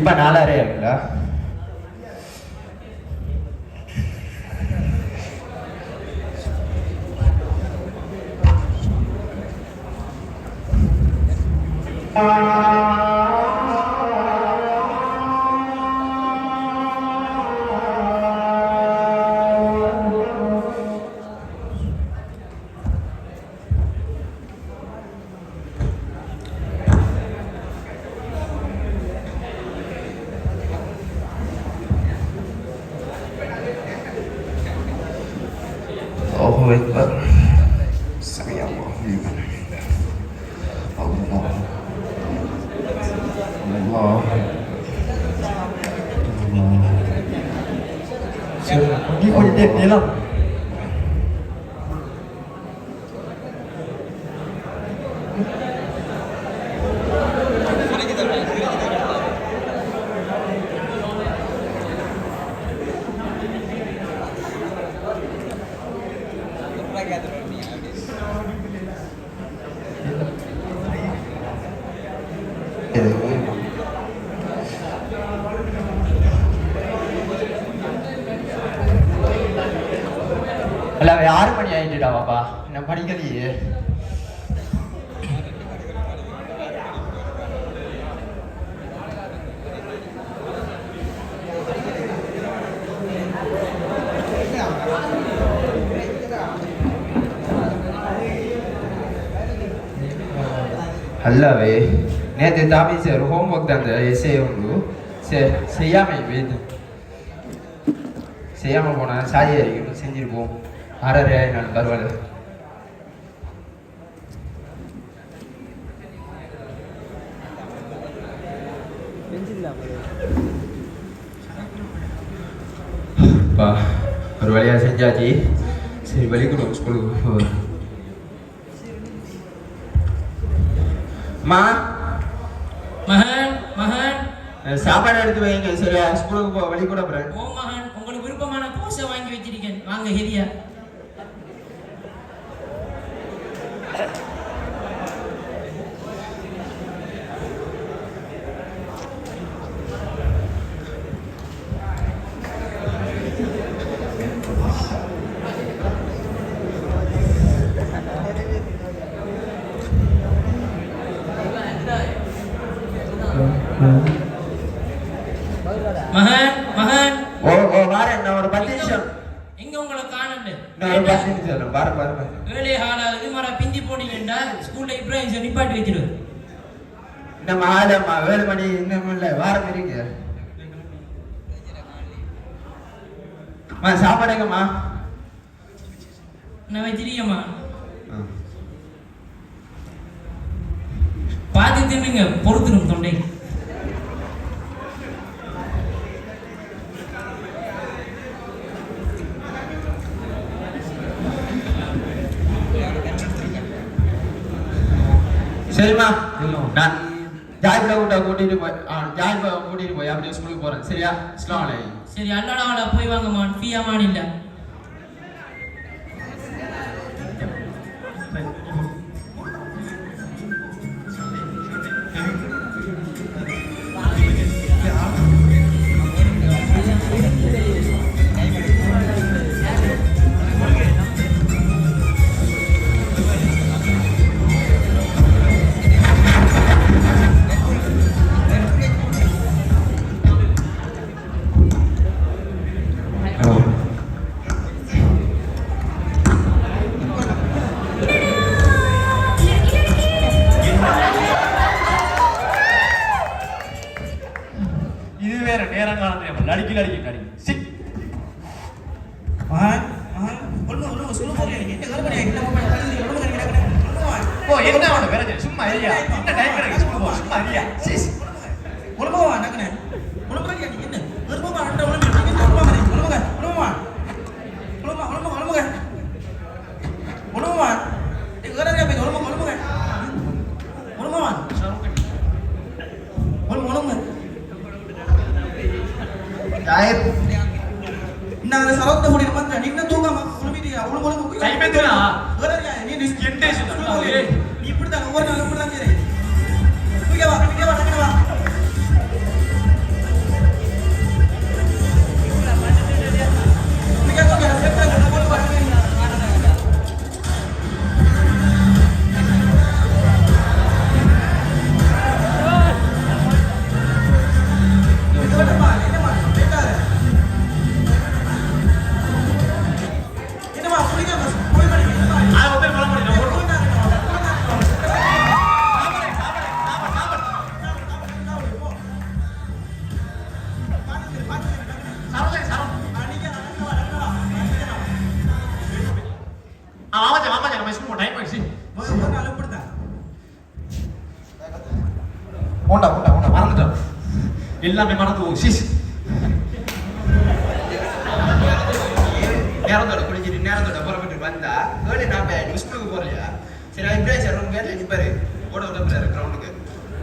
இப்ப 4:30 ஆகுங்களா? Akbar. Sami Allah liman hamidah. Allah. Allah. Ni kau jadi dia lah. அல்ல 6 மணி ஆயிட்டுடா பாப்பா, நான் படிக்கலையே. அல்லவே நேற்று தாமி சார் ஹோம்ஒர்க் தந்த எஸ்ஏ உண்டு செய்யாமல் போனால் சாரி அறிக்கணும் செஞ்சுருப்போம். 6:30 நான் பரவாயில்ல. ஒரு வழியா செஞ்சாச்சு. சரி வழி கொடுங்க ஸ்கூலுக்கு. மகன் மகன் சாப்பாடு எடுத்து வைங்க. சரியா ஸ்கூலுக்கு போ, வழி கூட போறேன். ஓ மகன், உங்களுக்கு விருப்பமான கோர்ஸை வாங்கி வச்சிருக்கேன், வாங்க ஹெரியா. மகன் மகன் ஓ வாரேன், நான் ஒரு 10 நிமிஷம். எங்க உங்களை காணல? நான் ஒரு 10 நிமிஷம் பாரு. வேலை ஹாலாவது மர பிந்தி போனீங்கடா, ஸ்கூல்ல இப்ராஹிம் சார் நிப்பாட்டி வச்சிரு. நம்ம ஆளம்மா 7 மணி இன்னும் இல்ல, வாரம் இருக்கு. சாப்பாடுங்கம்மா நான் வச்சிருக்கேம்மா, பார்த்து தின்னுங்க, பொறுத்துடும் தொண்டை. சரிம்மா, நான் ஜாய்பா கூட்டிட்டு போய் அப்படியே ஸ்கூலுக்கு போறேன். சரியா? அஸ்ஸலாமு அலைக்கும். சரி அல்லாஹ் போய் வாங்கம்மா, ஃபியாமான் இல்ல. எல்லாமே மறந்து போகும் சிஸ் நேரத்தோட குளிச்சுட்டு நேரத்தோட புறப்பட்டு வந்தா ஏழு நான் ஸ்கூலுக்கு போறலையா சரி இப்ராஹிம் ரூம் கேட்ல நிப்பாரு ஓட விட கிரவுண்டுக்கு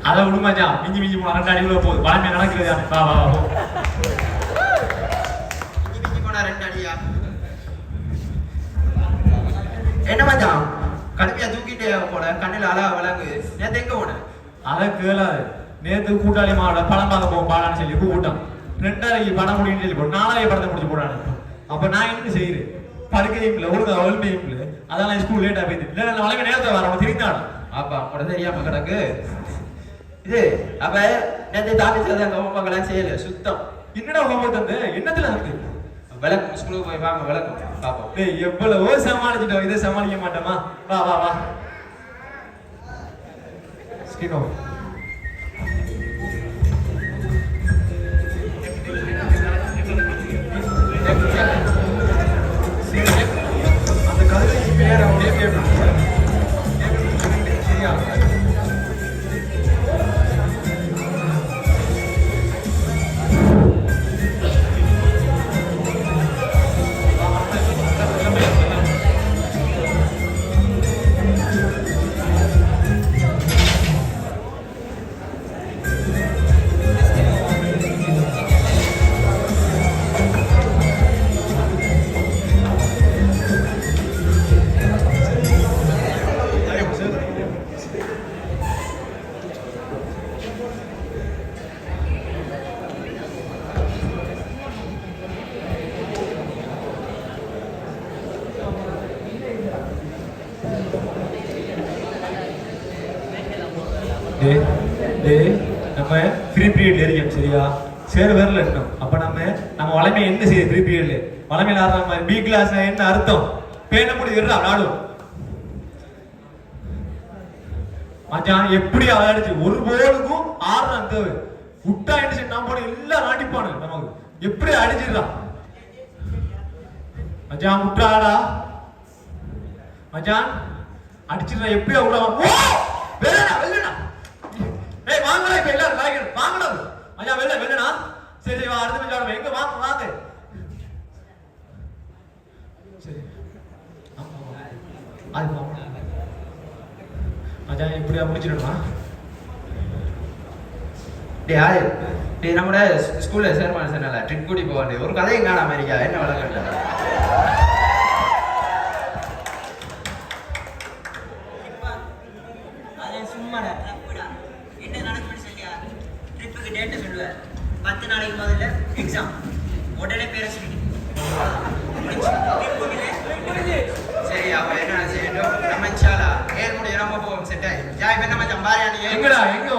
அதை விடுமாச்சா மிஞ்சி மிஞ்சி போனா 2 அடி உள்ள போகுது பழமே நடக்குது வா வா வா மிஞ்சி போனா 2 அடியா என்ன மச்சான் கடுமையா தூக்கிட்டே போல கண்ணில் அழகா விளங்கு நேத்து எங்க போன அதை கேளாது நேத்து கூட்டாளி மாவோட படம் பார்க்க போவோம் பாடான்னு சொல்லி கூட்டம் 2:30 படம் முடியும்னு சொல்லி போட்டு 4 படத்தை முடிச்சு போடான்னு அப்ப நான் என்ன செய்யறேன் படுக்கையும் இல்லை ஒழுங்கா ஒழுமையும் இல்லை அதான் ஸ்கூல் லேட்டா போயிட்டு இல்லை நான் வளமே நேரத்தை வர அவன் திருந்தாடும் அப்பா கூட தெரியாம கிடக்கு இது அப்ப நேற்று தாண்டி சேர்ந்த ஹோம்ஒர்க்லாம் செய்யல சுத்தம் என்னடா ஹோம்ஒர்க் தந்து என்னத்துல இருக்கு விளக்கும் ஸ்கூலுக்கு போய் வாங்க விளக்கும் பாப்போம் டேய் எவ்வளவோ சமாளிச்சிட்டோம் இதை சமாளிக்க மாட்டோமா வா வா வா ஸ்கினோ அந்த கதைக்கு பேர் அப்படியே கேட்கணும் சரியா நம்ம ஃப்ரீ பீரியட்ல இருக்கோம் சரியா சேர் வரல இன்னும் அப்ப நம்ம வளமை என்ன செய்ய ஃப்ரீ பீரியட்ல வளமையில ஆடுற மாதிரி பி கிளாஸ் என்ன அர்த்தம் பேன முடி இருடா நாடும் மச்சான் எப்படி ஆடிச்சு ஒரு போலுக்கும் ஆடுறான் தேவை விட்டா என்ன செய்ய நம்ம எல்லாம் அடிப்பானு நமக்கு எப்படி அடிச்சிடலாம் மச்சான் விட்டாடா மச்சான் அடிச்சிடலாம் எப்படியா விடாம வெள்ளடா வெள்ளடா ஏய் வாங்கடா இப்ப எல்லாரும் காய்கறி வாங்கடா ஐயா வெள்ளடா சரி வா அடுத்த மேட்ச் எங்க வாங்க வாங்க சரி அது வாங்க ஐயா இப்படியா முடிச்சிடணுமா டேய் நம்மட ஸ்கூல்ல சேர்மான் சொன்னல ட்ரிப் கூடி போவானே ஒரு கதையும் காணாம இருக்கா என்ன வழக்கட்ட டேட் சொல்லுவார் 10 நாளைக்கு முதல்ல எக்ஸாம் உடனே பேரண்ட்ஸ் மீட்டிங் சரி அவ என்ன செய்யணும் நம்ம இன்ஷால்லா ஏர் முடி நம்ம போவோம் செட் ஆயி ஜா இப்ப நம்ம ஜம்பாரியானி எங்கடா எங்க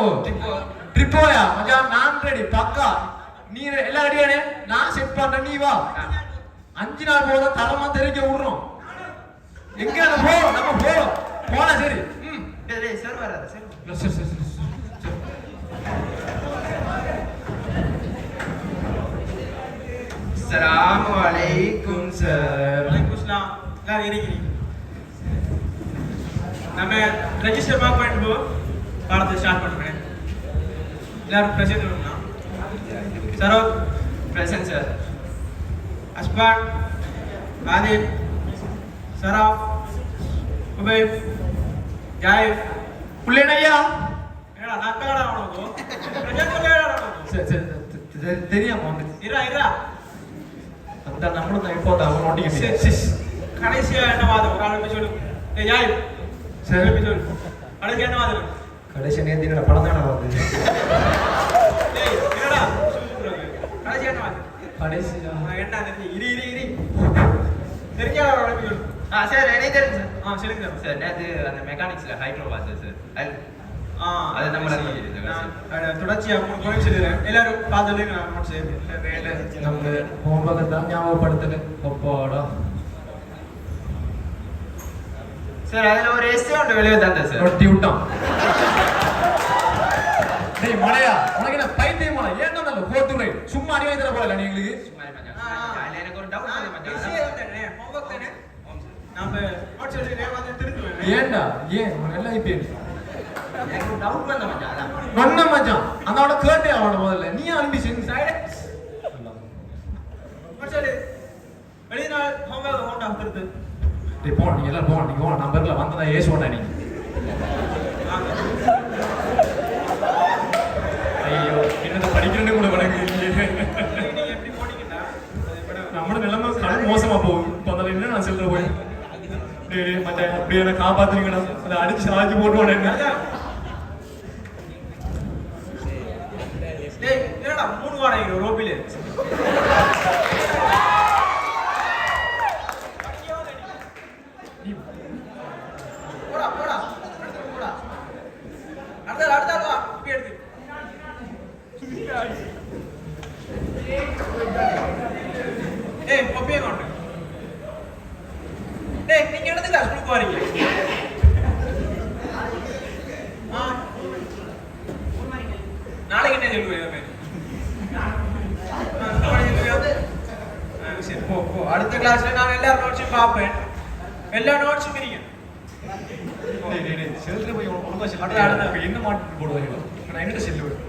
ட்ரிப்போயா மச்சான் நான் ரெடி பக்கா நீ எல்லாம் ரெடியானே நான் செட் பண்றேன் நீ வா 5 நாள் போதும் தரமா தெரிஞ்ச விடுறோம் எங்க நம்ம போறோம் போனா சரி டேய் சார் வராத சார் சரி சரி அஸ்ஸலாமு அலைக்கும் சார் வலைக்கும் அஸ்ஸலாம் எல்லாரும் இருக்கிறீங்க நம்ம ரெஜிஸ்டர் மார்க் பண்ணிட்டு பாடத்தை ஸ்டார்ட் பண்ணுறேன் எல்லாரும் பிரசன்ட் பண்ணலாம் சரோத் பிரசன்ட் சார் அஸ்பான் ஆதில் சராஃப் உபைப் ஜாயிப் புள்ளைனையா என்னடா நக்கலடா உனக்கு பிரசன்ட் பண்ணலடா உனக்கு சரி தெரியாம இரா அந்த நம்மளும் தான் இப்போ அவன் ஒட்டிக்க சரி கடைசியா என்ன வாதம் ஒரு ஆள் போய் சொல்லு ஏய் ஜாயிப் சரி போய் சொல்லு கடைசியா என்ன வாதம் கடைசி நேரத்தினோட படம் தானே வந்து ஏய் என்னடா கடைசியா என்ன வாதம் கடைசியா என்ன தெரிஞ்சு இரு தெரிஞ்சா போய் சொல்லு சார் என்ன தெரியும் சார் சொல்லுங்க சார் நேத்து அந்த மெக்கானிக்ஸ்ல ஹைட்ரோ பார்த்தேன் சார் அது நம்மள தொடர்ச்சியா 3 பாயிண்ட் சொல்லிடுறேன் எல்லாரும் பார்த்துட்டு நான் நோட் செய்யறேன் நம்ம ஹோம்வொர்க் தான் ஞாபகப்படுத்தல அப்பாடா சார் அதுல ஒரு எஸ்ஏ ஒன்று வெளியே தந்தேன் சார் ரொட்டி விட்டான் டேய் மலையா உனக்கு என்ன பைத்தியம் மலை ஏன் நல்ல போத்துறை சும்மா அடி வாங்கி தர போல நீங்களுக்கு எனக்கு ஒரு டவுட் ஹோம்வொர்க் தானே நாம நோட் சொல்லிடுறேன் வந்து திருத்துவேன் ஏன்டா ஏன் உனக்கு எல்லாம் இப்போ எனக்கு ஒரு டவுட் வந்த மச்சான் அதான் நொன்ன மச்சான் அந்த அவனை கேட்டே அவன முதல்ல நீ அனுப்பி சைலன்ஸ் மச்சாலே வெளிய நான் ஹோம்வொர்க் ஹோண்டா எடுத்து டேய் போ நீ எல்லாம் போ நீங்க போ நம்பர்ல வந்ததா ஏசுவாடா நீ ஐயோ என்னது படிக்கிறேன்னு கூட வணங்கு நீங்க எப்படி போனீங்கடா நம்ம நிலைமை கடன் மோசமா போகுது முதல்ல என்ன நான் செல்ற போய் டேய் மச்சான் அப்படியே என்ன காப்பாத்துறீங்கடா அதை அடிச்சு சாஜி போட்டுவானே டேய் என்னடா 3 வாரம் ரோபிலே போடா போடா அடுத்த வா இப்படி எடுத்து டேய் காப்பியே கொண்டு டேய் நீங்க எடுத்துடா ஸ்கூலுக்கு வரீங்க நாளைக்கு என்ன சொல்லுவேன் சரி போ போ அடுத்த கிளாஸ்ல நான் எல்லா நோட்ஸையும் பார்ப்பேன் எல்லா நோட்ஸும் பிரிங்க செல்ல போய் உனக்கு என்ன மாட்டு போடுவாங்க நான் எங்கிட்ட செல்லுவேன்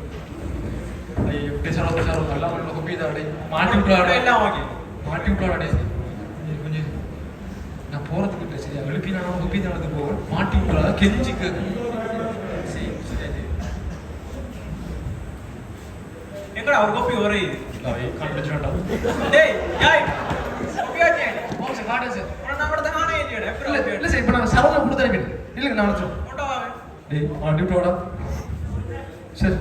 ஐயோ பேசுறோம் எல்லாம் உள்ள குப்பி தான் மாட்டி விட்டுறாடே எல்லாம் வாங்கி மாட்டி விட்டுறாடே கொஞ்சம் நான் போறதுக்கு சரியா எழுப்பி நான் குப்பி தான் நடந்து போவேன் மாட்டி விட்டுறாடா கெஞ்சிக்கு எங்கடா ஒரு கோப்பி ஒரே கண்டுபிடிச்சுடா டேய் யாய் கோப்பி ஆச்சே போங்க காட்டு சார் நான் மட்டும் தானே இல்லையடா இல்ல சார் இப்போ நான் சரவணா கொடுத்துறேன் இல்லைங்க நான் வச்சோம் போட்டோ வாங்க டேய் மாட்டி விட்டுறாடா சரி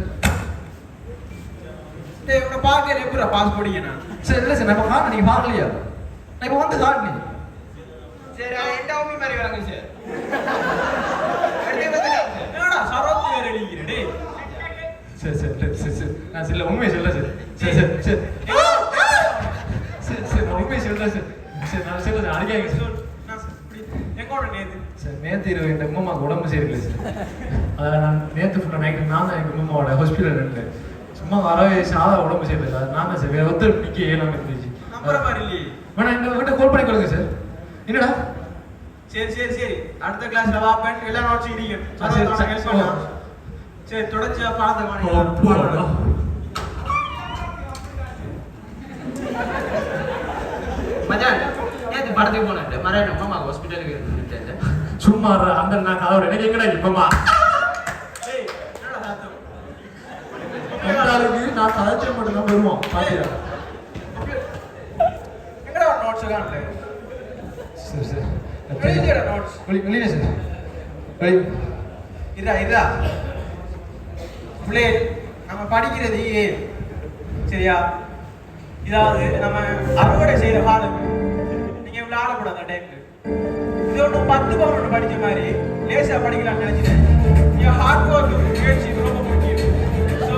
டேய் உன்னை பார்க்கற எப்பற பாஸ் போடிங்கனா சரி இல்ல சார் நான் காண நீங்க பார்க்கலையா நான் இப்போ வந்து காட்டு நீ சரி எந்த ஓபி மாதிரி வராங்க சார் எடுத்து வந்து என்னடா சரோத் வேற எழுதிக்கிற டேய் சரி நான் சொல்ல உண்மையை சொல்ல சரி நான் உண்மையை சொல்றேன் சரி நான் சொல்ல அடிக்காங்க சார் எங்கோட நேத்து சார் நேற்று இரவு என் அம்மாவுக்கு உடம்பு சரியில்லை சார் அதான் நான் நேற்று ஃபுல்லாக நைட்டு நான் தான் எங்கள் அம்மாவோட ஹாஸ்பிட்டல் இருந்தேன் சும்மா வரவே சாதா உடம்பு சரியில்லை சார் நான் தான் சார் வேறு ஒருத்தர் நிற்க ஏழாம இருந்துச்சு நம்புற மாதிரி இல்லையே வேணா இந்த வீட்டை கால் பண்ணி கொடுங்க சார் என்னடா சரி அடுத்த கிளாஸ்ல வாப்பேன் எல்லா நோட்ஸும் இடிங்க சரி தொடர்ச்சியா பார்த்து மச்சான் நேத்து படத்துக்கு போனேன் மறைய மாமா ஹாஸ்பிட்டலுக்கு இருந்துட்டேன் சும்மா அந்த நான் கதவோட எனக்கு எங்கடா இப்பமா டேய் என்னடா சாத்தம் எங்களுக்கு நான் கதைச்ச மட்டும் தான் வருவோம் பாத்தியா எங்கடா நோட்ஸ் காணல சரி எழுதிடா நோட்ஸ் வெளியே சார் வெளியே இதா பிள்ளைகள் நம்ம படிக்கிறது சரியா இதாவது நம்ம அறுவடை செய்யற காலம் நீங்க இவ்வளவு ஆடக்கூடாது அந்த டைம்ல இது ஒன்று 10 பவுன் ஒன்று படிச்ச மாதிரி லேசா படிக்கலாம்னு நினைச்சிட்டேன் நீங்க ஹார்ட் ஒர்க் முயற்சி ரொம்ப முக்கியம் ஸோ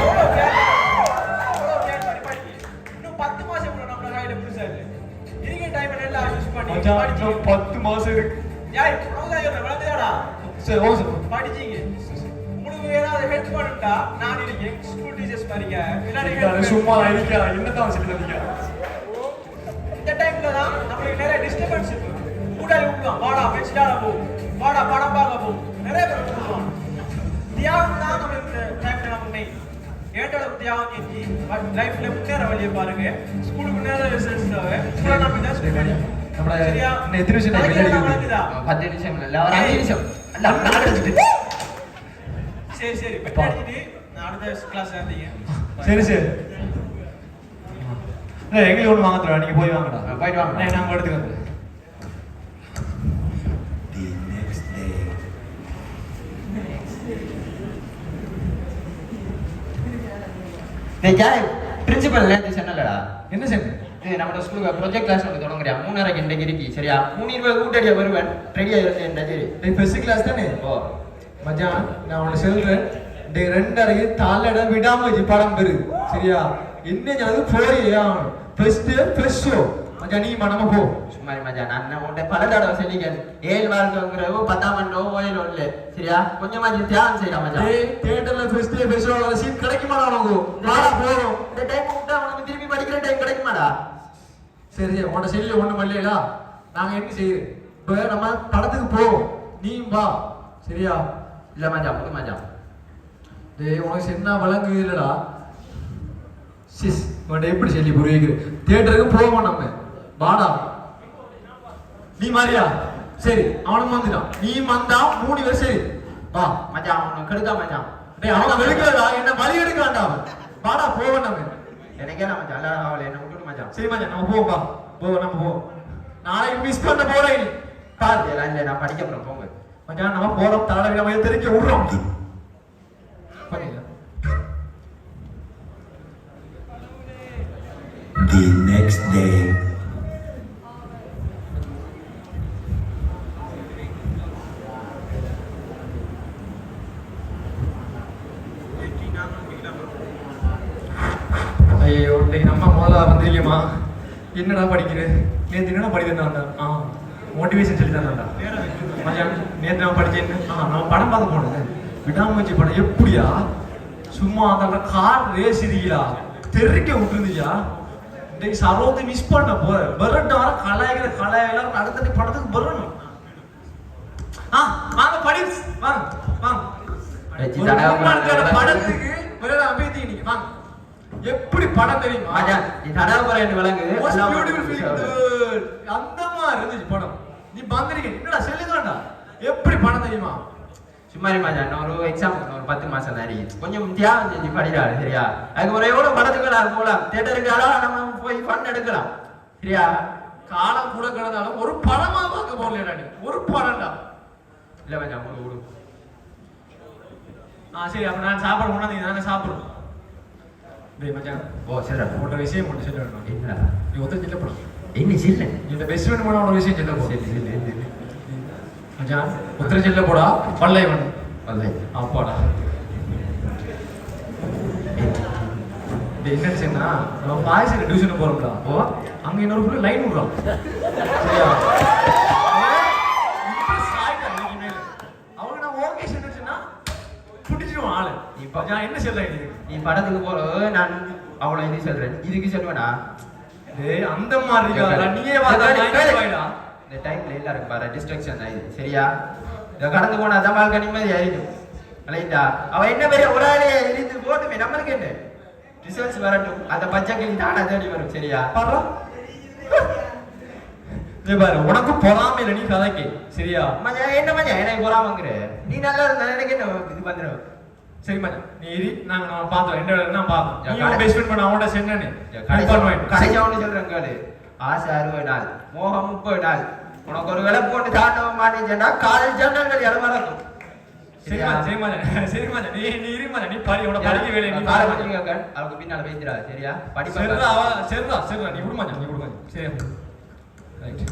எவ்வளோ பிளான் பண்ணி படிக்க இன்னும் 10 மாசம் கூட நம்ம கையில புதுசா இல்லை இருக்கிற டைம் எல்லாம் யூஸ் பண்ணி படிச்சு 10 மாசம் இருக்கு யார் உனக்கு வளர்ந்துடாடா சரி ஓ சார் படிச்சீங்க ஏதாவது ஹெல்ப் பண்ணுட்டா நான் இருக்கேன் ஸ்கூல் டீச்சர்ஸ் மாதிரிங்க எல்லாரும் சும்மா இருக்கா என்னதான் சொல்றீங்க இந்த டைம்ல தான் நமக்கு நிறைய டிஸ்டர்பன்ஸ் இருக்கு கூட்டாளி விட்டுவான் வாடா வெச்சிடால போ வாடா படம் பார்க்க போ நிறைய பேர் விட்டுவான் தியாகம் தான் நம்ம இந்த டைம்ல நம்ம மெயின் ஏட்டோட தியாகம் செஞ்சு லைஃப்ல முன்னேற வழியை பாருங்க ஸ்கூலுக்கு நேர ரிசல்ட்ஸ் தேவை கூட நம்ம தான் ஸ்கூல் படிக்கணும் நம்மள சரியா எத்தனை நிமிஷம் வளர்ந்துதா 10 நிமிஷம் இல்ல ஒரு 5 நிமிஷம் அல்ல நான் எடுத்துட்டு சரி பெட் அடிச்சிட்டு நான் அடுத்த கிளாஸ் சேர்ந்தீங்க சரி இல்ல எங்களுக்கு ஒண்ணு வாங்க தரா நீங்க போய் வாங்கடா போயிட்டு வாங்க நாங்க எடுத்துக்கிறோம் டேய் ஜாய் பிரின்சிபல் நேத்து சொன்னலடா என்ன சார் ஏய் நம்ம ஸ்கூலுக்கு ப்ராஜெக்ட் கிளாஸ் ஒன்று தொடங்குறியா 3:30 இன்றைக்கு இருக்கு சரியா 3:20 கூட்டடியா வருவேன் ரெடியா இருந்தேன் சரி டேய் ஃபர்ஸ்ட் கிளாஸ் தானே ஓ மச்சான் நான் உன்னை சொல்றேன் டேய் 2:30 தாளட விடாம வச்சு படம் பெரு சரியா என்ன அது போயே ஆகணும் ஃபர்ஸ்ட் ஷோ மச்சான் நீ மனமா போ சும்மா மச்சான் நான் உன்கிட்ட பல தடவை சொல்லிக்கிறேன் 7 வாரத்துங்கிறவோ 10ஆம் ஆண்டோ ஓயிலோ இல்லை சரியா கொஞ்சமாச்சு தியானம் செய்யறா மச்சான் டேய் தியேட்டர்ல first day first show seat கிடைக்குமாடா உனக்கு வாடா போறோம் இந்த டைம் விட்டா உனக்கு திருப்பி படிக்கிற டைம் கிடைக்குமாடா சரி உன்னை செல்லு ஒண்ணும் இல்லையா நாங்க என்ன செய்யுது இப்போ நம்ம படத்துக்கு போவோம் நீ வா சரியா இல்ல மச்சான் புது மச்சான் டேய் உனக்கு என்ன விளங்கு இல்லடா சிஸ் உன்ட எப்படி சொல்லி புரியுது தியேட்டருக்கு போவோம் நம்ம வாடா நீ மாறியா சரி அவனும் வந்துட்டான் நீ வந்தா 3 பேர் சரி வா மச்சான் அவனை கெடுக்கா மச்சான். டேய் அவன் வெளுக்கடா என்ன வலி எடுக்கான்டா அவன் வாடா போவோம் நம்ம எனக்கே நான் மச்சான் எல்லாரும் அவளை என்ன விட்டுட்டு மச்சான். சரி மச்சான் நம்ம போவோம் வா போவோம் நம்ம போவோம் நாளைக்கு மிஸ் பண்ண போறேன் நீ பாரு இல்லை நான் படிக்க போறேன் போங்க. மச்சான் நம்ம போறோம் தாளை நம்ம தெரிக்க விடுறோம் பண்ணியா The next day. ஐயோ டேய் நம்ம முதல்ல வந்திருக்கேமா என்னடா படிக்கிறேன் நேற்று என்னடா படிக்கிறேன்டா மோட்டிவேஷன் சொல்லி தான்டா மச்சான் நேற்று நான் படிச்சேன் நான் படம் பார்க்க போனேன் விடாமுயற்சி படம் எப்படியா சும்மா அந்த கார் ரேஸ் இருக்கா தெறிக்க விட்டுருந்துச்சா டேய் சரோத்தை மிஸ் பண்ண போறேன் வரட்டும் வர கலாய்களை அடுத்த படத்துக்கு வரணும் வாங்க படி வாங்க வாங்க படத்துக்கு அம்பேத்தி நீங்க வாங்க எப்படி படம் தெரியுமா மச்சான் நீ தடவை போற என்ன விளங்கு அந்த மாதிரி இருந்துச்சு படம் நீ பந்திரிக்க என்னடா சொல்லுங்கடா எப்படி படம் தெரியுமா சும்மா மச்சான் ஒரு எக்ஸாம் ஒரு 10 மாசம் தான் இருக்கு கொஞ்சம் தியாகம் செஞ்சு படிக்கிறாரு சரியா அதுக்கு ஒரு எவ்வளவு படத்துக்கு நான் போகலாம் தியேட்டருக்கு நம்ம போய் ஃபன் எடுக்கலாம் சரியா காலம் கூட கிடந்தாலும் ஒரு படமா பார்க்க போகலடா நீ ஒரு படம்டா இல்ல மச்சான் விடு விடு சரி அப்ப நான் சாப்பிட போனா நீ தானே சாப்பிடும் டேய் மச்சான் ஓ சரிடா ஒரு விஷயம் மட்டும் சொல்லிடணும் என்னடா நீ ஒருத்தர் சொல்ல போலாம் என்ன சில்ல இந்த பெஸ்ட் ஃப்ரெண்ட் போன ஒரு விஷயம் சொல்ல போ சரி சரி மச்சான் ஒருத்தர் சொல்ல போடா பல்லை வேணும் பல்லை அப்பாடா என்ன சொன்னா நம்ம பாய்ஸ் டியூஷன் போறோம்டா ஓ அங்க இன்னொரு புள்ள லைன் விடுறோம் சரியா அவங்க நான் ஓகே சொன்னா புடிச்சிடுவான் ஆளு இப்ப நான் என்ன சொல்றேன் நீ படத்துக்கு போற நான் அவளை இது சொல்றேன் இதுக்கு சொல்லுவேனா டேய் அந்த மாதிரி இருக்கா நீயே வாடா இந்த டைம்ல எல்லாரும் பாரு டிஸ்ட்ராக்ஷன் ஆயிடுது சரியா இத கடந்து போனா தான் வாழ்க்கை நிம்மதியா இருக்கும் இல்லைடா அவ என்ன பெரிய ஒரு ஆளே இருந்து போட்டுமே நம்மளுக்கு என்ன ரிசல்ட்ஸ் வரட்டும் அந்த பச்சை கிளி தானா தேடி வரும் சரியா பாரு நீ பாரு உனக்கு பொறாம இல்ல நீ கதைக்கு சரியா மச்சான் என்ன மச்சான் எனக்கு பொறாமங்கற நீ நல்லா இருந்தா எனக்கு என்ன இது வந்துரும் சரி மச்சான் நீ இரு நான் பாத்தோம் என்ன நான் பாத்தோம் நீ பெஸ்ட் ஃப்ரெண்ட் பண்ண அவட சென்னனே கடைசி அவனு சொல்றேன் கேளு ஆசை 60 நாள் மோகம் 30 நாள் உனக்கு ஒரு விலை போட்டு தாண்டவ மாட்டேன்னா காலேஜ் ஜன்னல்கள் இடமறக்கும் சரி மச்சான் நீ இரு மச்சான் நீ படி உன படிக்க வேலை நீ காலை படிங்க அவருக்கு பின்னால வைத்திரா சரியா படிப்பா சரிடா நீ விடு மச்சான் சரி right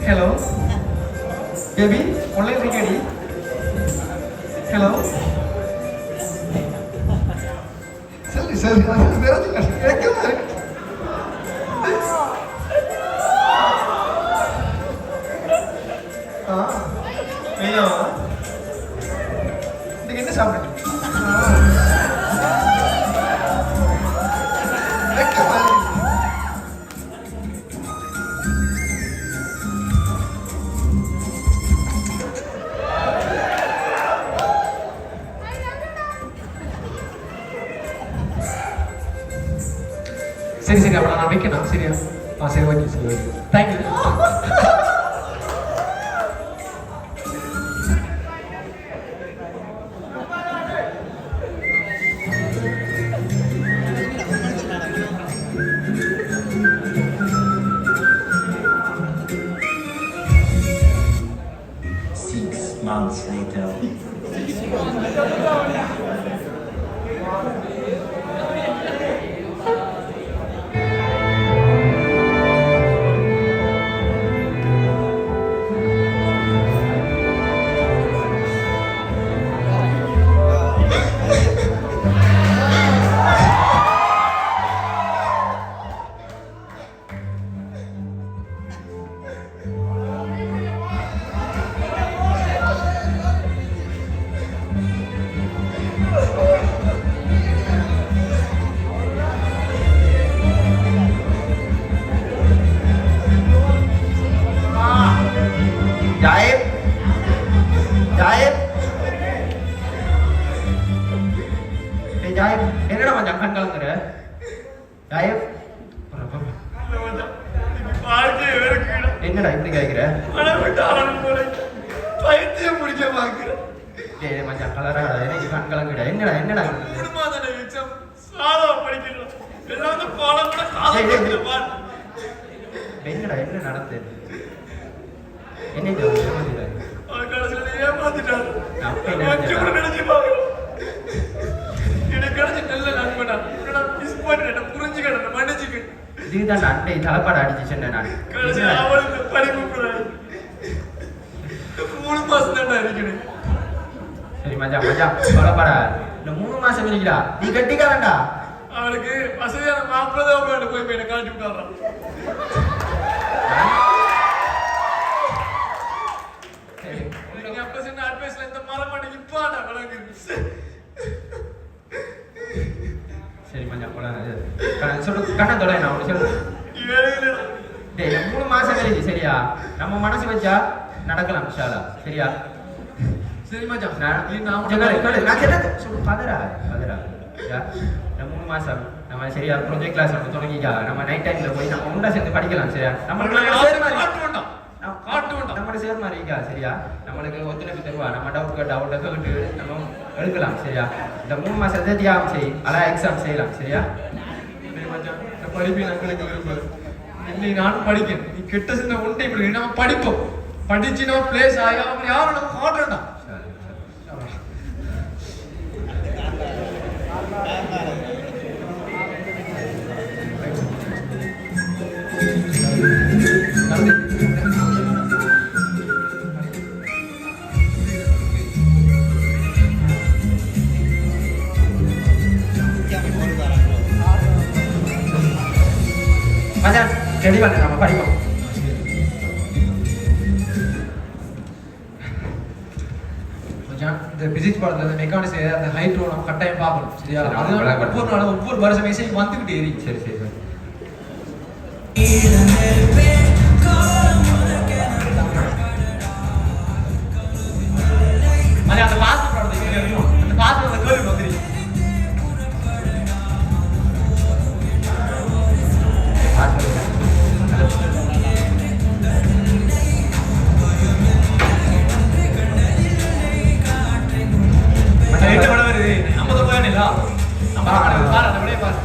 Hello, baby, online ready? Hello. Sorry, ஐயோ நீங்க என்ன சாப்பிடுங்க சரி சரி அப்ப நான் வைக்கணும் சரியா சரி ஓகே சரி தேங்க்யூ என்னடா மச்சான் கண் கலங்குற டயப் வாழ்க்கையை வெறுக்கிறேன். என்னடா இப்படி கேக்குற பணம் விட்டு ஆளணும் போல பைத்தியம் முடிக்க பார்க்கிறேன். டேய் மச்சான் கலரா எனக்கு கண் கலங்குடா என்னடா 3 மாதம் எக்ஸாம் சாதா படிக்கிறோம். எல்லாம் வந்து பாடம் கூட சாதா டேய், டேய், படிக்கிற பாடம். என்னடா என்ன நடந்தது என்ன இது அவன் கடைசியில ஏமாத்திட்டான். அப்ப கொஞ்சம் கூட நினைச்சு பார்க்கிறோம். எனக்கு கிடைச்ச நல்ல நண்பனா என்னடா மிஸ் பண்ணிட்டேன். புரிஞ்சுக்கிட்டேன், மன்னிச்சுக்க. இதுதான் அண்டை தலைப்பாடு அடிச்சு சொன்னேன் நான் கடைசியில அவளுக்கு படிப்பு போறாரு. 3 மாசம் தான் இருக்கிறேன். சரி மச்சான் கவலைப்பட இந்த 3 மாசம் இருக்குடா நீ கட்டிக்காரன்டா அவனுக்கு வசதியான மாப்பிள்ளதான் போய் என்னை காட்டி விட்டாரான். நீங்க அப்ப சொன்ன அட்வைஸ்ல இந்த மரம் பண்ணி இப்ப வழங்குது. சரி மச்சான் சொல்லு கண்ணை தொட நான் உனக்கு சொல்லு ஏழையில டேய் 3 மாசம் இருக்கு சரியா நம்ம மனசு வச்சா நடக்கலாம் இன்ஷால்லா சரியா சரி மச்சான் நான் சொல்லு பதறா யா இந்த 3 மாசம் நம்ம சரியா ப்ரொஜெக்ட் கிளாஸ் வந்து தொடங்கிக்கா நம்ம நைட் டைம்ல போய் நம்ம உண்டா சேர்ந்து படிக்கலாம் சரியா நம்மளோட சேர் மாதிரி இருக்கா சரியா நம்மளுக்கு ஒத்துழைப்பு தருவா நம்ம டவுட்டை கேட்டு நம்ம எடுக்கலாம் சரியா இந்த 3 மாசத்தை தியாகம் செய் எக்ஸாம் செய்யலாம் சரியா படிப்பை எனக்கு விரும்புது. இல்லை நானும் படிக்கணும். நீ கெட்ட சின்ன ஒன்றை இப்படி நம்ம படிப்போம். படிச்சு நம்ம பிளேஸ் ஆகி அப்படி யாரும் நம்ம காட்டுறா. மச்சான் தெளிவா நம்ம படிப்போம் இந்த பிசிக்ஸ் பாடத்துல இந்த மெக்கானிக்ஸ் அந்த ஹைட் நம்ம கட்டாயம் பார்க்கணும் சரியா? சரி, அது நம்ம ஒவ்வொரு நாளும் ஒவ்வொரு வருஷம் இசை வந்துகிட்டே இருக்கு. சரி சரி அது அந்த பாஸ்போர்ட் பாடத்தை இருக்கும். அந்த பாஸ்போர்ட் கேள்வி வந்துருக்கு. எட்டு மணி வருது 50 ரூபாய் இல்ல நம்ம பாரு அந்த விலையை பாரு.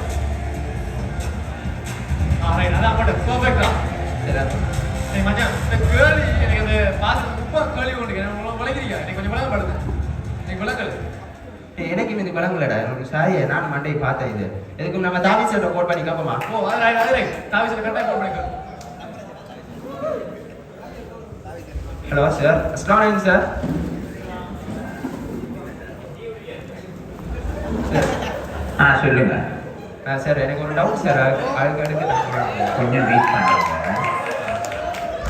ரைட் அதான் மட்டும் பர்ஃபெக்ட்டா சரி மச்சான் இந்த கேள்வி எனக்கு அந்த பாஸ்போர்ட் ரொம்ப கேள்வி கொண்டு விளக்கிறீங்க எனக்கு கொஞ்சம் விளங்கப்படுது எனக்கு விளங்கல எனக்கு இது விளங்கலடா சாரியா நான் மண்டே பார்த்தேன் இது எதுக்கு நம்ம தாவிசோட கோட் பண்ணி கேட்போமா ஓ அது ரைட் தாவிசல கரெக்டா கோட் பண்ணிக்க. ஹலோ சார் அஸ்ஸலாமு அலைக்கும் சார் சொல்லுங்க. சார் எனக்கு ஒரு டவுட் சார் அதுக்கு கொஞ்சம் வெயிட் பண்ணுங்க.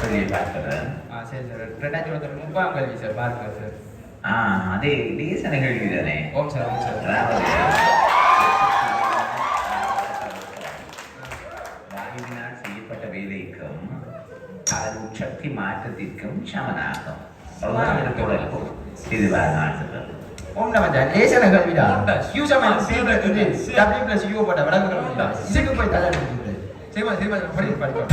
சொல்லி பார்க்குறேன். சரி சார் 2023 கல்வி சார் பாருங்க சார் அதே டீசன கேள்வி தானே? ஓம் சார் அதாவது வாயுவினால் செய்யப்பட்ட வேலைக்கும் அதன் சக்தி மாற்றத்திற்கும் சமனாகும். இதுவாக ஆன்சர். ஓம் நம லேசன கல்விடா யூசமன் W+U போட்ட விளங்குறது உண்டா இதுக்கு போய் தலை எடுத்துது சரிமா சரிமா படிப்போம்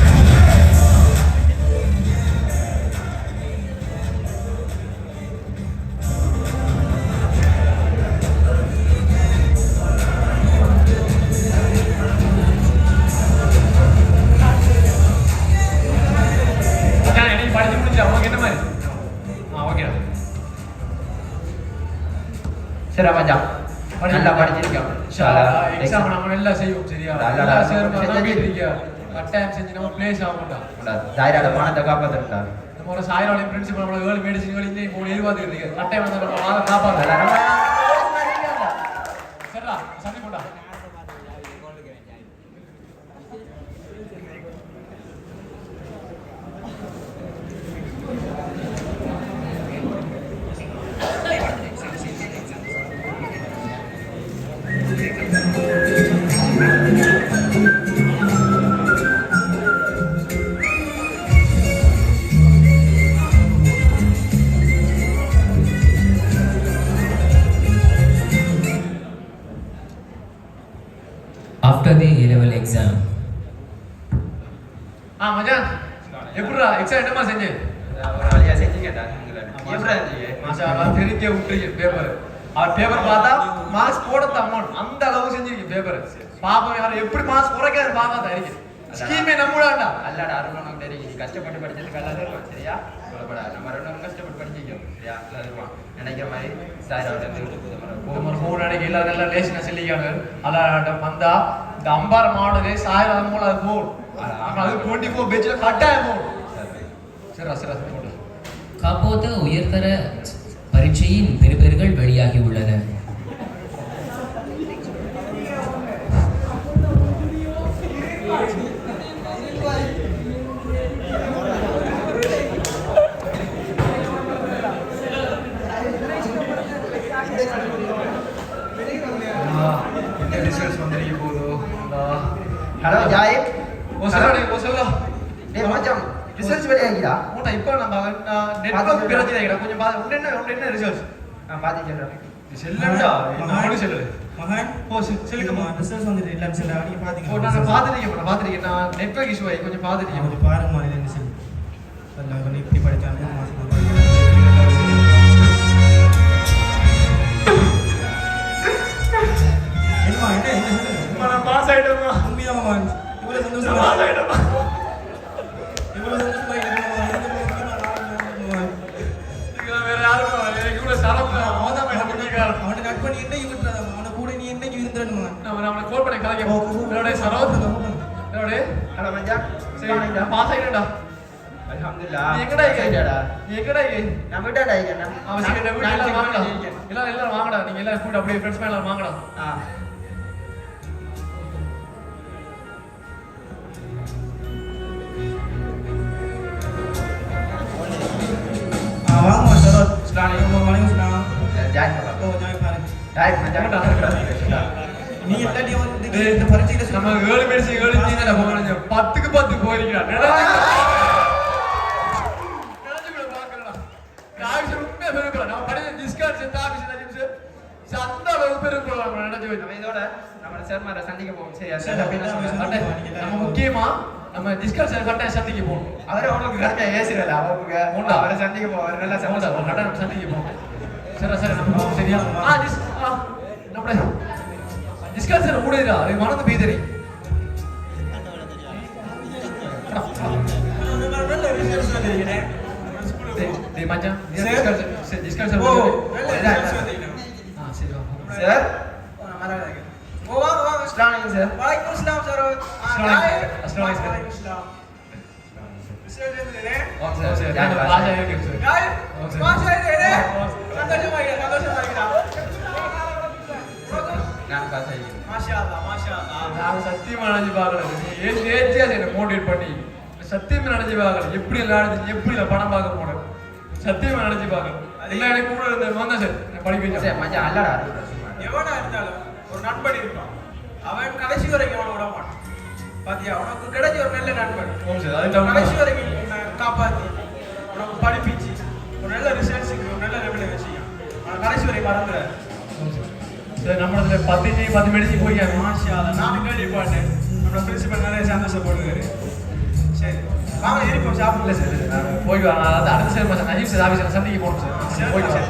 எனக்கு படிச்சு முடிஞ்சா உங்களுக்கு என்ன மாதிரி ஓகே சரி மச்சான் நல்லா படிச்சிருக்கோம் எக்ஸாம் நம்ம எல்லாம் செய்வோம் சரியா? நல்லா கட்டாயம் செஞ்சு நம்ம பிளேஸ் ஆக மாட்டோம். தாயிராட பணத்தை காப்பாத்துட்டா நம்ம ஒரு சாயிரோட பிரின்சிபல் நம்மள ஏழு மெடிசின் இந்த இப்போ எதிர்பார்த்துக்கிட்டு கட்டாயம் வந்து நம்ம வாங்க காப்பாங்க. சரிடா சண்டை போட்டா after the A-level exam. மச்சான் எப்படிடா எக்ஸாம் என்னமா செஞ்சு ஒரு வழியா செஞ்சுக்கேன்டா எப்படி இருந்தீங்க மாஷாஅல்லாஹ் தெரிஞ்ச விட்டுருக்கீங்க பேப்பர் அவர் பேப்பர் பார்த்தா மார்க்ஸ் போடத்த அமௌண்ட் அந்த அளவு செஞ்சிருக்கீங்க பேப்பர் பாப்போம் யாரும் எப்படி மார்க்ஸ் குறைக்காது பாக்காத இருக்கு ஸ்கீமே நம்புடாண்டா அல்லடா அருண் உனக்கு தெரியும் நீ கஷ்டப்பட்டு படிச்சதுக்கு எல்லாம் தருவான் சரியா கவலைப்படா நம்ம ரெண்டும் கஷ்டப்பட்டு படிச்சிக்கோம் சரியா எல்லாம் தருவான் நினைக்கிற மாதிரி சார் ஒரு 3 நாளைக்கு எல்லாரும் நல்லா லேசினா சொல்லிக்காங்க அதான் வந்தா இந்த அம்பார மாடலே சாயிரம் மூலம் அது போடும் அது 24 பேஜ்ல கட்டாயம் போடும் சரி போடு காப்போத உயர்தர பரீட்சையின் பெறுபேறுகள் வெளியாகி உள்ளன. ரிசல்ட்ஸ் வந்திருக்க போதோ ஹலோ ஜாய் ஓசலா டேய் மச்சான் ரிசல்ட்ஸ் வெளியாகிடா மூட்டை இப்போ நம்ம நெட்வொர்க் பிரச்சனை ஆகிடா கொஞ்சம் பாத்து என்ன ரிசல்ட்ஸ் நான் பாத்து சொல்றேன் செல்லுடா என்ன செல்லு மகன் ஓ செல்லுமா ரிசல்ட்ஸ் வந்துட்டு இல்ல சார் நீங்க பாத்தீங்க ஓ நான் பாத்துட்டீங்க நான் நெட்வொர்க் இஷ்யூ ஆகி கொஞ்சம் பாத்துட்டீங்க கொஞ்சம் பாருங்க என்ன சொல்லி நான் கொஞ்சம் இப்படி படிச்சாங்க மாசம் என்ன சொல்லுங்க நான் பாஸ் ஆயிட்டேமா உண்மையா மகன் இவ்வளவு சந்தோஷமா பாஸ் ஆயிட்டேமா இவ்வளவு சந்தோஷமா வேற யாரும் எனக்கு கூட சரக்கு அவன் தான் மேடம் பண்ணிருக்காரு அவனை கட் பண்ணி என்ன விட்டுறாத அவனை கூட நீ என்னைக்கு இருந்துறன்னு நான் அவனை கோல் பண்ணி கலக்க என்னோட சரவத் என்னோட ஹலோ மச்சான் சரி நான் பாஸ் ஆயிட்டேன்டா அல்ஹம்துலில்லாஹ் நீ எங்கடா இருக்கடா நான் விட்டாடா இருக்கேன் அவசியம் இல்ல வீட்ல எல்லாம் வாங்கடா எல்லாரும் வாங்கடா நீங்க எல்லாரும் கூட அப்படியே ஃப்ரெண்ட்ஸ் மேல வாங்கடா வாங்க சார் ஸ்லானிங் வாங்க ஸ்லானிங் ஜாய் ஓ ஜாய் பாரு ஜாய் மச்சான் நீ எல்லாட்டி வந்து இந்த பரீட்சையில நம்ம 7 பேர் 7 நீங்க போறீங்க 10க்கு 10 போறீங்க நினைச்சு பாக்கறடா ராஜ் உண்மையா பெருக்குறா நான் படிச்ச டிஸ்கார்ட் செட் ஆபீஸ் நஜிம் சார் அந்த அளவுக்கு பெருக்குறா நம்ம நினைச்சு நம்ம இதோட நம்ம சார் மார சந்திக்க போவோம் சரியா நம்ம முக்கியமா நம்ம டிஸ்கார்ட் சார் கரெக்டா சந்திக்க போறோம் அவரே உங்களுக்கு கரெக்டா ஏசிரல அவருக்கு அவரை சந்திக்க போவோம் அவர் நல்லா கரெக்டா சந்திக்க போறோம் சரி நம்ம சரியா நம்ம டிஸ்கார்ட் சார் கூடடா அது மறந்து போயிதறி டேய் மச்சான் டிஸ்கார்ட் சார் ஓ சரி சார் ஓ வாங்க அஸ்ஸலாமு அலைக்கும் சார் वालेकुम अस्सलाम सर अस्सलाम वालेकुम सर जल्दी ஓகே சார் நான் பாஸ் ஆயிருக்கேன் சார் गाय पास आए சந்தோஷமாயிடா நான் பாஸ் ஆகிட்டேன் மாஷாஅல்லாஹ் நான் சத்தியமா நினைச்சு பார்க்கல நீ ஏன் நேர்த்தியா என்ன மோட்டிவேட் பண்ணி சத்தியமா நினைச்சு பார்க்கல எப்படி விளையாடுது எப்படி படம் பார்க்க போனேன் சத்தியமா நினைச்சு பார்க்கல இல்ல எனக்கு கூட இருந்த வந்தா சார் படிக்க வைக்க சார் மச்சான் அல்லடா எவனா இருந்தாலும் ஒரு நண்பன் இருப்பான் அவன் கடைசி வரைக்கும் அவனை விட மாட்டான் பாத்தியா உனக்கு கிடைச்ச ஒரு நல்ல நண்பன் ஓம் சார் அது கடைசி வரைக்கும் உன்னை காப்பாத்தி உனக்கு படிப்பிச்சு ஒரு நல்ல ரிசல்ட்ஸுக்கு ஒரு நல்ல லெவலில் வச்சுக்கான் அவனை கடைசி வரைக்கும் மறந்துட சார் நம்மளதுல 10 மெடிசி போய் மாஷாஅல்லாஹ் நானும் கேள்விப்பட்டேன் நம்மளோட பிரின்சிபல் நிறைய சந்தோஷப்படுவாரு சரி வாங்க இருப்போம் சாப்பிடல சார் போய் அதாவது அடுத்த சார் மாசம் நஜீப் சார் ஆஃபீஸில் சந்திக்க போகணும் சார் போய் சார்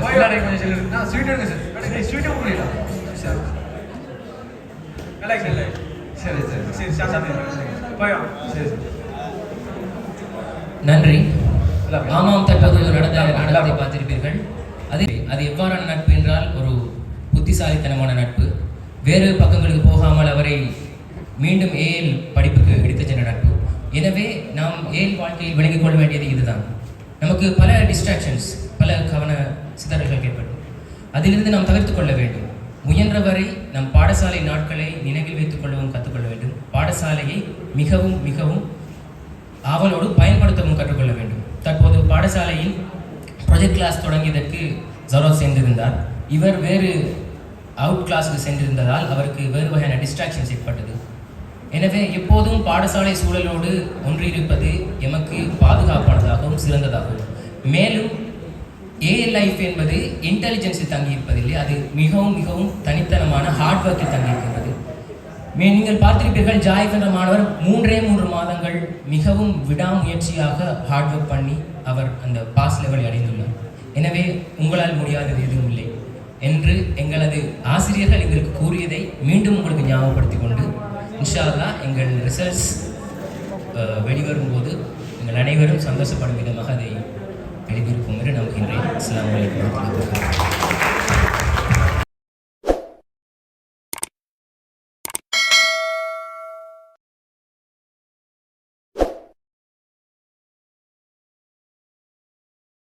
போய் கொஞ்சம் சொல்லி ஸ்வீட் எடுங்க சார் ஸ்வீட்டும் புரியல சரி நல்லா இல்லை சரி சரி சரி சாப்பிட்டு போய் சரி நன்றி. ஆமாம், தற்போது நடந்த நாடகத்தை பார்த்திருப்பீர்கள். அது எவ்வாறான நட்பு என்றால் ஒரு புத்திசாலித்தனமான நட்பு. வேறு பக்கங்களுக்கு போகாமல் அவரை மீண்டும் ஏஎல் படிப்புக்கு எடுத்துச் சென்ற நட்பு. எனவே நாம் ஏஎல் வாழ்க்கையில் விளங்கிக் கொள்ள வேண்டியது இதுதான். நமக்கு பல டிஸ்ட்ராக்ஷன்ஸ், பல கவன சிதறல்கள் ஏற்படும். அதிலிருந்து நாம் தவிர்த்து கொள்ள வேண்டும். முயன்றவரை நம் பாடசாலை நாட்களை நினைவில் வைத்துக் கொள்ளவும் கற்றுக்கொள்ள வேண்டும். பாடசாலையை மிகவும் மிகவும் ஆவலோடு பயன்படுத்தவும் கற்றுக்கொள்ள வேண்டும். தற்போது பாடசாலையில் ப்ரொஜெக்ட் கிளாஸ் தொடங்கியதற்கு ஜரோத் சென்றிருந்தார். இவர் வேறு அவுட் கிளாஸுக்கு சென்றிருந்ததால் அவருக்கு வேறு வகையான டிஸ்ட்ராக்ஷன்ஸ் ஏற்பட்டது. எனவே எப்போதும் பாடசாலை சூழலோடு ஒன்றியிருப்பது எமக்கு பாதுகாப்பானதாகவும் சிறந்ததாகவும். மேலும் ஏஎல் லைஃப் என்பது இன்டெலிஜென்ஸில் தங்கியிருப்பதில்லை, அது மிகவும் மிகவும் தனித்தனமான ஹார்ட் ஒர்க்கில் தங்கியிருக்கின்றது. நீங்கள் பார்த்திருப்பீர்கள் ஜாயிஃப் என்ற மாணவர் 3 மாதங்கள் மிகவும் விடாமுயற்சியாக ஹார்ட் ஒர்க் பண்ணி அவர் அந்த பாஸ் லெவலை அடைந்துள்ளார். எனவே உங்களால் முடியாதது எதுவும் இல்லை என்று எங்களது ஆசிரியர்கள் எங்களுக்கு கூறியதை மீண்டும் உங்களுக்கு ஞாபகப்படுத்திக் கொண்டு இன்ஷா அல்லாஹ் எங்கள் ரிசல்ட்ஸ் வெளிவரும்போது எங்கள் அனைவரும் சந்தோஷப்படும் விதமாக அதை எழுதியிருப்போம் என்று நம்புகின்றேன். அஸ்ஸலாமு அலைக்கும்.